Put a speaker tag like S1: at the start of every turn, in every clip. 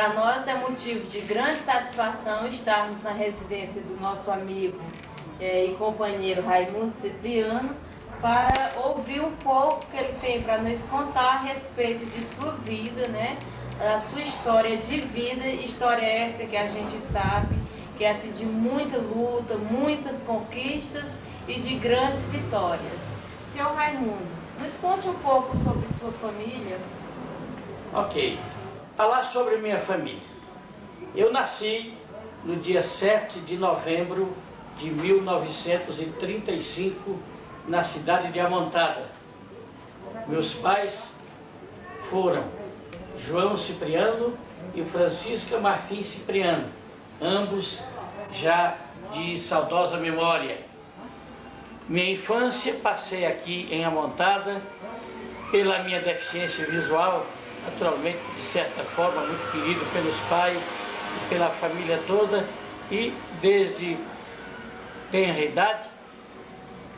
S1: Para nós é motivo de grande satisfação estarmos na residência do nosso amigo e companheiro Raimundo Cipriano para ouvir um pouco que ele tem para nos contar a respeito de sua vida, né? A sua história de vida, história essa que a gente sabe que é assim, de muita luta, muitas conquistas e de grandes vitórias. Senhor Raimundo, nos conte um pouco sobre sua família.
S2: Ok. Falar sobre minha família. Eu nasci no dia 7 de novembro de 1935, na cidade de Amontada. Meus pais foram João Cipriano e Francisca Marfim Cipriano, ambos já de saudosa memória. Minha infância passei aqui em Amontada, pela minha deficiência visual, naturalmente, de certa forma, muito querido pelos pais e pela família toda, e desde tenra idade,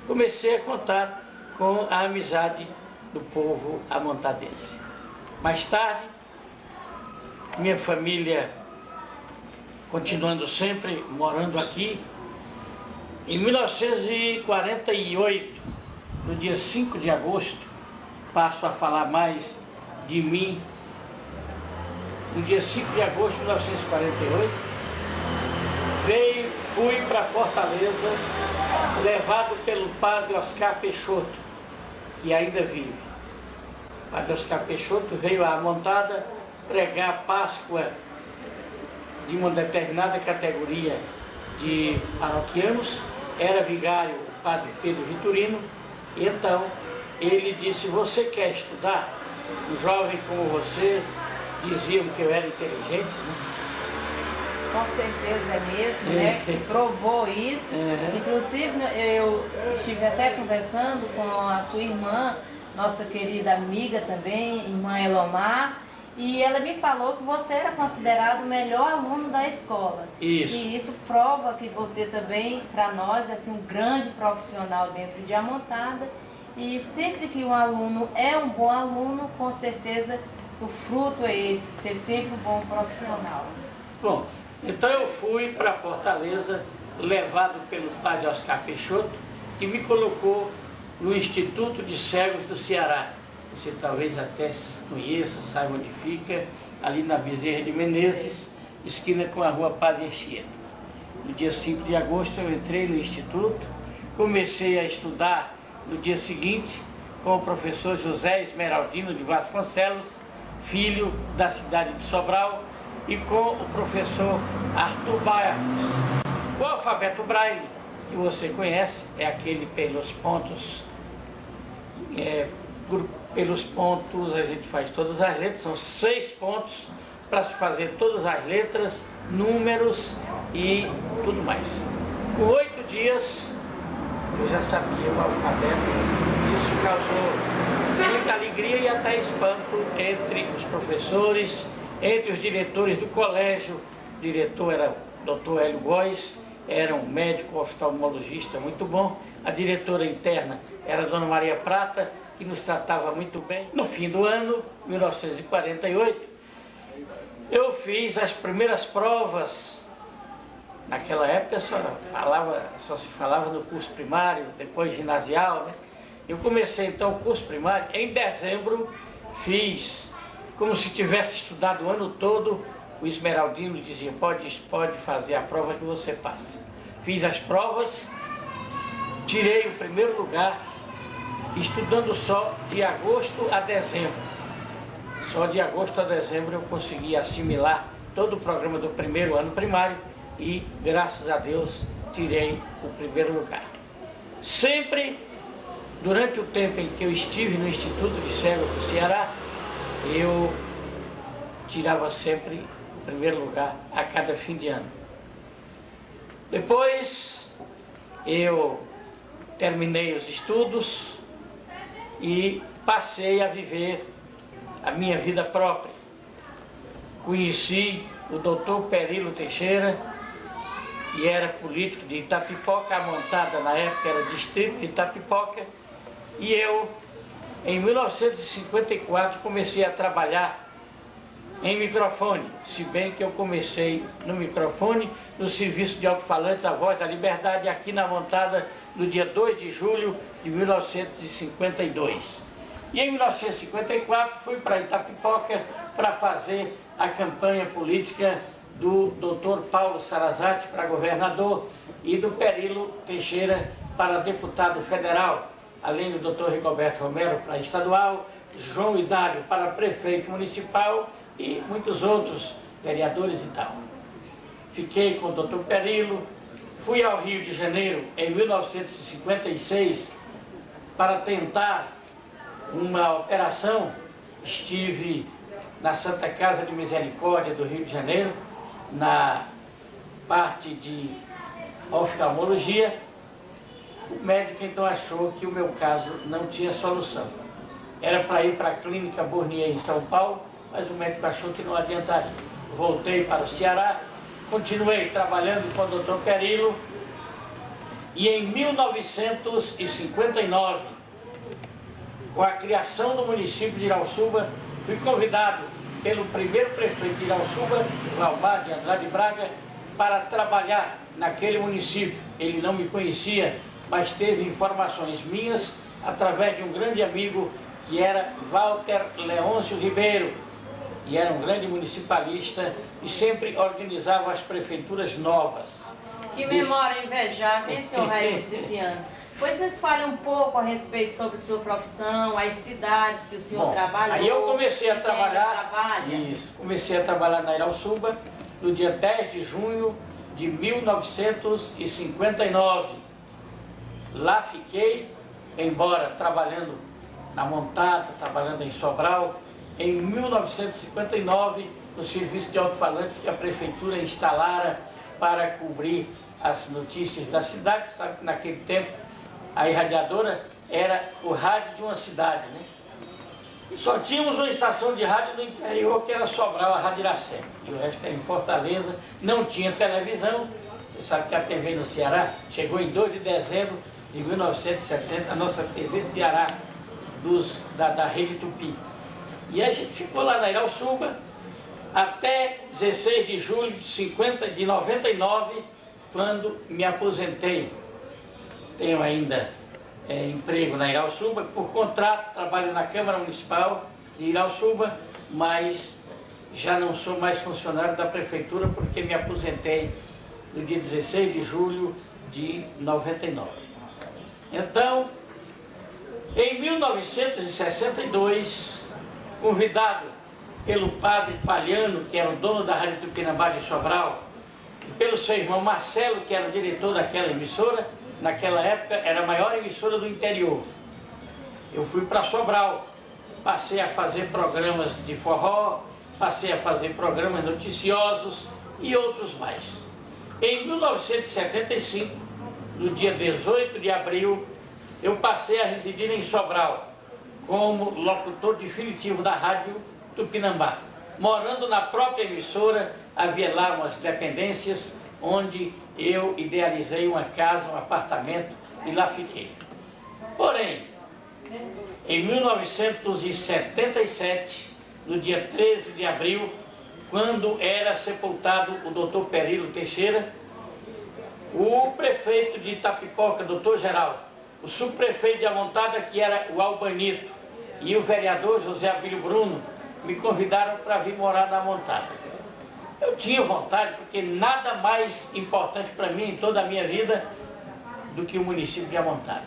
S2: comecei a contar com a amizade do povo amontadense. Mais tarde, minha família, continuando sempre morando aqui, em 1948, no dia 5 de agosto, passo a falar mais de mim. No dia 5 de agosto de 1948, fui para Fortaleza, levado pelo padre Oscar Peixoto, que ainda vive. O padre Oscar Peixoto veio à Amontada pregar a Páscoa de uma determinada categoria de paroquianos, era vigário o padre Pedro Vitorino, e então ele disse: você quer estudar? Um jovem como você, diziam que eu era inteligente, né?
S1: Com certeza é mesmo, né? Provou isso. Inclusive, eu estive até conversando com a sua irmã, nossa querida amiga também, irmã Elomar, e ela me falou que você era considerado o melhor aluno da escola.
S2: Isso.
S1: E isso prova que você também, para nós, é assim, um grande profissional dentro de Amontada. E sempre que um aluno é um bom aluno, com certeza o fruto é esse, ser sempre um bom profissional.
S2: Bom, então eu fui para Fortaleza, levado pelo padre Oscar Peixoto, que me colocou no Instituto de Cegos do Ceará. Você talvez até conheça, saiba onde fica, ali na Bezerra de Menezes, esquina com a rua Padre Anchieta. No dia 5 de agosto eu entrei no Instituto, comecei a estudar no dia seguinte com o professor José Esmeraldino de Vasconcelos, filho da cidade de Sobral, e com o professor Arthur Barros. O alfabeto Braille, que você conhece, é aquele pelos pontos, pelos pontos a gente faz todas as letras, são 6 pontos para se fazer todas as letras, números e tudo mais. Com 8 dias eu já sabia o alfabeto, isso causou muita alegria e até espanto entre os professores, entre os diretores do colégio. O diretor era o Dr. Hélio Góes, era um médico oftalmologista muito bom. A diretora interna era a Dona Maria Prata, que nos tratava muito bem. No fim do ano, 1948, eu fiz as primeiras provas. Naquela época só se falava no curso primário, depois ginasial, né? Eu comecei então o curso primário, em dezembro fiz como se tivesse estudado o ano todo. O Esmeraldino dizia: pode fazer a prova que você passa. Fiz as provas, tirei o primeiro lugar, estudando só de agosto a dezembro. Só de agosto a dezembro eu consegui assimilar todo o programa do primeiro ano primário e, graças a Deus, tirei o primeiro lugar. Sempre, durante o tempo em que eu estive no Instituto de Cegos do Ceará, eu tirava sempre o primeiro lugar a cada fim de ano. Depois, eu terminei os estudos e passei a viver a minha vida própria. Conheci o Dr. Perilo Teixeira, que era político de Itapipoca, Amontada na época era distrito de Itapipoca, e eu, em 1954, comecei a trabalhar em microfone, se bem que eu comecei no microfone, no serviço de alto-falantes A Voz da Liberdade, aqui na Montada, no dia 2 de julho de 1952. E em 1954 fui para Itapipoca para fazer a campanha política do Dr. Paulo Sarazate para governador e do Perilo Teixeira para deputado federal, além do Dr. Rigoberto Romero para estadual, João Hidário para prefeito municipal e muitos outros vereadores e tal. Fiquei com o Dr. Perilo, fui ao Rio de Janeiro em 1956 para tentar uma operação. Estive na Santa Casa de Misericórdia do Rio de Janeiro, na parte de oftalmologia. O médico então achou que o meu caso não tinha solução. Era para ir para a Clínica Bournier em São Paulo, mas o médico achou que não adiantaria. Voltei para o Ceará, continuei trabalhando com o Dr. Perilo e em 1959, com a criação do município de Irauçuba, fui convidado pelo primeiro prefeito de Irauçuba, Valmar de Andrade Braga, para trabalhar naquele município. Ele não me conhecia, mas teve informações minhas através de um grande amigo que era Walter Leôncio Ribeiro, e era um grande municipalista e sempre organizava as prefeituras novas.
S1: Que memória invejável, hein, senhor Raimundo Cipriano? Pois nos fale um pouco a respeito sobre sua profissão, as cidades que o senhor trabalhou.
S2: Aí eu comecei a trabalhar,
S1: Isso,
S2: comecei a trabalhar na Irauçuba no dia 10 de junho de 1959. Lá fiquei, embora trabalhando na Montada, trabalhando em Sobral, em 1959, no serviço de alto-falantes que a prefeitura instalara para cobrir as notícias da cidade. Sabe que naquele tempo a irradiadora era o rádio de uma cidade, né? E só tínhamos uma estação de rádio no interior que era Sobral, a Rádio Iracema. E o resto era em Fortaleza, não tinha televisão. Você sabe que a TV no Ceará chegou em 2 de dezembro de 1960, a nossa TV Ceará da Rede Tupi. E a gente ficou lá na Irauçuba até 16 de julho de 99, quando me aposentei. Tenho ainda emprego na Irauçuba, por contrato, trabalho na Câmara Municipal de Irauçuba, mas já não sou mais funcionário da Prefeitura porque me aposentei no dia 16 de julho de 99. Então, em 1962, convidado pelo padre Palhano, que era o dono da Rádio Tupinambá de Sobral, e pelo seu irmão Marcelo, que era o diretor daquela emissora, naquela época era a maior emissora do interior. Eu fui para Sobral, passei a fazer programas de forró, passei a fazer programas noticiosos e outros mais. Em 1975, no dia 18 de abril, eu passei a residir em Sobral, como locutor definitivo da Rádio Tupinambá. Morando na própria emissora, havia lá umas dependências, onde eu idealizei uma casa, um apartamento, e lá fiquei. Porém, em 1977, no dia 13 de abril, quando era sepultado o Dr. Perilo Teixeira, o prefeito de Itapipoca, Dr. Geraldo, o subprefeito de Amontada, que era o Albanito, e o vereador José Abílio Bruno, me convidaram para vir morar na Montada. Eu tinha vontade, porque nada mais importante para mim em toda a minha vida do que o município de Amontada.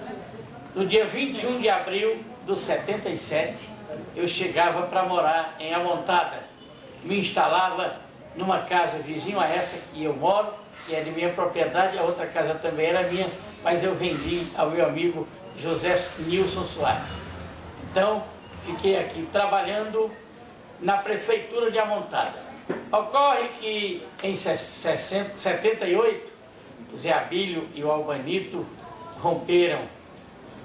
S2: No dia 21 de abril de 77, eu chegava para morar em Amontada. Me instalava numa casa vizinha a essa que eu moro, que é de minha propriedade, a outra casa também era minha, mas eu vendi ao meu amigo José Nilson Soares. Então, fiquei aqui trabalhando na prefeitura de Amontada. Ocorre que em 78, o Zé Abílio e o Albanito romperam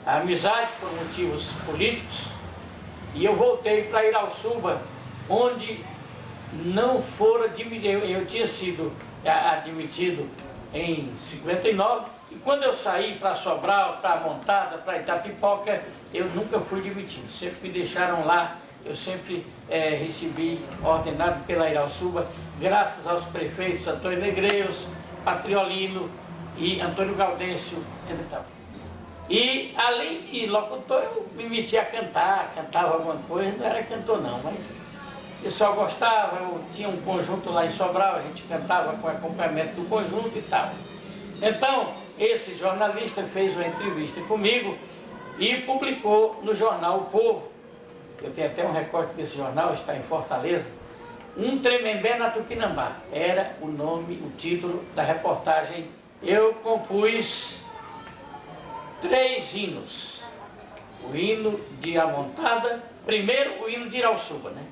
S2: a amizade por motivos políticos e eu voltei para Irauçuba, onde não fora admitido. Eu tinha sido admitido em 59 e quando eu saí para Sobral, para Montada, para Itapipoca, eu nunca fui admitido. Sempre me deixaram lá eu sempre recebi, ordenado pela Irauçuba, graças aos prefeitos Antônio Negreiros, Patriolino e Antônio Gaudêncio, entre tal. E além de locutor, eu me metia a cantar, cantava alguma coisa, não era cantor não, mas o pessoal gostava, eu tinha um conjunto lá em Sobral, a gente cantava com acompanhamento do conjunto e tal. Então, esse jornalista fez uma entrevista comigo e publicou no jornal O Povo, eu tenho até um recorte desse jornal, está em Fortaleza, Um Tremembé na Tupinambá, era o nome, o título da reportagem. Eu compus 3 hinos, o hino de Amontada, primeiro o hino de Irauçuba, né?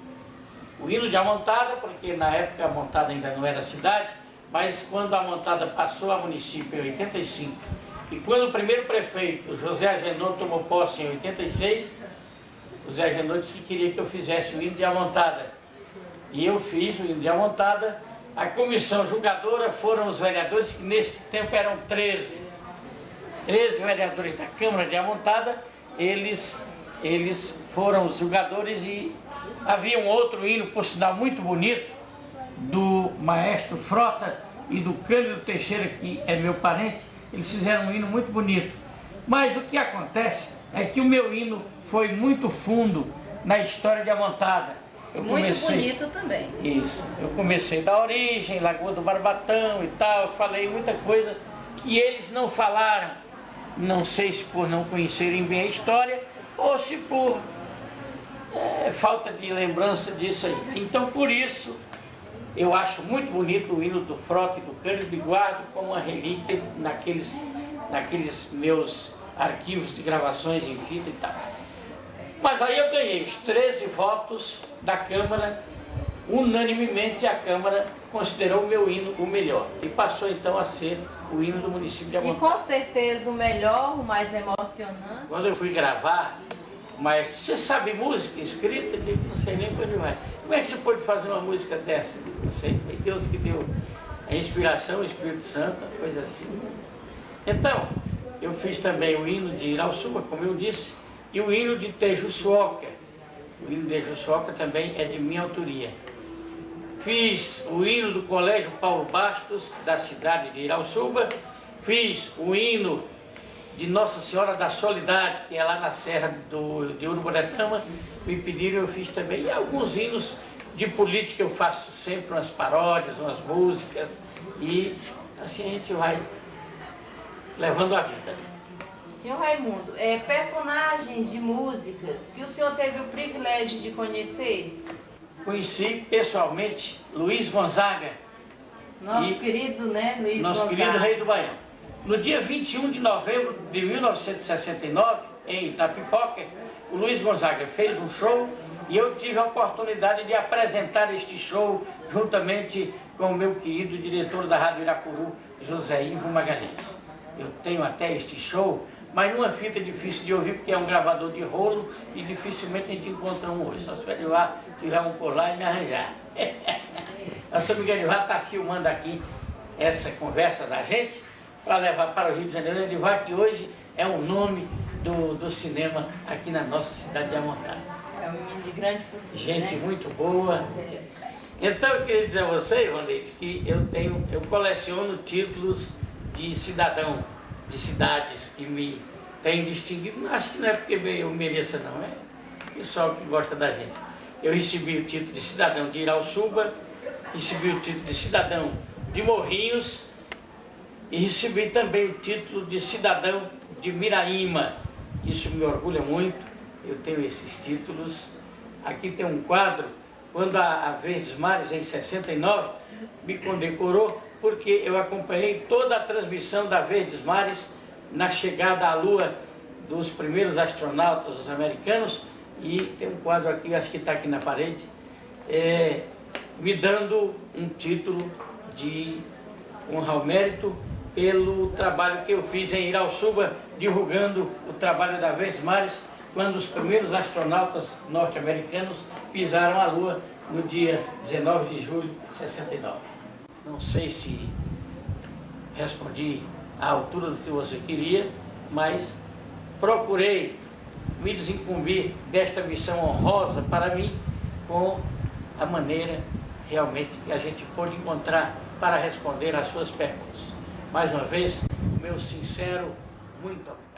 S2: O hino de Amontada, porque na época a Amontada ainda não era cidade, mas quando a Amontada passou a município em 85, e quando o primeiro prefeito, José Agenor, tomou posse em 86, o José Agenor disse que queria que eu fizesse o hino de Amontada. E eu fiz o hino de Amontada. A comissão julgadora foram os vereadores, que nesse tempo eram 13 vereadores da Câmara de Amontada, eles foram os julgadores e havia um outro hino, por sinal muito bonito, do maestro Frota e do Cândido Teixeira, que é meu parente. Eles fizeram um hino muito bonito. Mas o que acontece é que o meu hino foi muito fundo na história de Amontada.
S1: Muito bonito também.
S2: Isso. Eu comecei da origem, Lagoa do Barbatão e tal, falei muita coisa que eles não falaram. Não sei se por não conhecerem bem a história ou se por falta de lembrança disso aí. Então, por isso, eu acho muito bonito o hino do Frota e do Cândido e guardo como uma relíquia naqueles meus arquivos de gravações em fita e tal. Mas aí eu ganhei os 13 votos da Câmara, unanimemente a Câmara considerou o meu hino o melhor e passou então a ser o hino do município de Amontada.
S1: E com certeza o melhor, o mais emocionante.
S2: Quando eu fui gravar, mas você sabe música escrita? Eu digo, não sei nem por onde vai. Como é que você pode fazer uma música dessa? Eu digo, não sei, foi Deus que deu a inspiração, o Espírito Santo, coisa assim. Então, eu fiz também o hino de Irauçuba, como eu disse, e o hino de Tejuçuoca. O hino de Tejuçuoca também é de minha autoria. Fiz o hino do Colégio Paulo Bastos, da cidade de Irauçuba. Fiz o hino de Nossa Senhora da Soledade, que é lá na Serra de Uruburetama. Me pediram, eu fiz também. E alguns hinos de política eu faço sempre, umas paródias, umas músicas. E assim a gente vai levando a vida.
S1: Senhor Raimundo, personagens de músicas que o senhor teve o privilégio de conhecer?
S2: Conheci pessoalmente Luiz Gonzaga.
S1: Nosso querido, né, Luiz Gonzaga.
S2: Nosso querido rei do Baião. No dia 21 de novembro de 1969, em Itapipoca, o Luiz Gonzaga fez um show e eu tive a oportunidade de apresentar este show juntamente com o meu querido diretor da Rádio Iracuru, José Ivo Magalhães. Eu tenho até este show, mas numa fita difícil de ouvir, porque é um gravador de rolo e dificilmente a gente encontra um hoje. Só se o Edivar tiver um por lá e me arranjar. Nosso amigo Edivar está filmando aqui essa conversa da gente para levar para o Rio de Janeiro. Edivar, que hoje é um nome do cinema aqui na nossa cidade de Amontada.
S1: É um menino de grande futuro,
S2: gente,
S1: né?
S2: muito boa. Então eu queria dizer a você, Ivonete, que eu coleciono títulos de cidadão, de cidades que me têm distinguido. Acho que não é porque eu mereça, não, é o pessoal que gosta da gente. Eu recebi o título de cidadão de Irauçuba, recebi o título de cidadão de Morrinhos e recebi também o título de cidadão de Miraíma. Isso me orgulha muito, eu tenho esses títulos. Aqui tem um quadro, quando a Verdes Mares, em 69, me condecorou, porque eu acompanhei toda a transmissão da Verdes Mares na chegada à Lua dos primeiros astronautas, os americanos, e tem um quadro aqui, acho que está aqui na parede, me dando um título de honra ao mérito pelo trabalho que eu fiz em Irauçuba, divulgando o trabalho da Verdes Mares, quando os primeiros astronautas norte-americanos pisaram a Lua no dia 19 de julho de 69. Não sei se respondi à altura do que você queria, mas procurei me desincumbir desta missão honrosa para mim, com a maneira realmente que a gente pôde encontrar para responder às suas perguntas. Mais uma vez, meu sincero muito obrigado.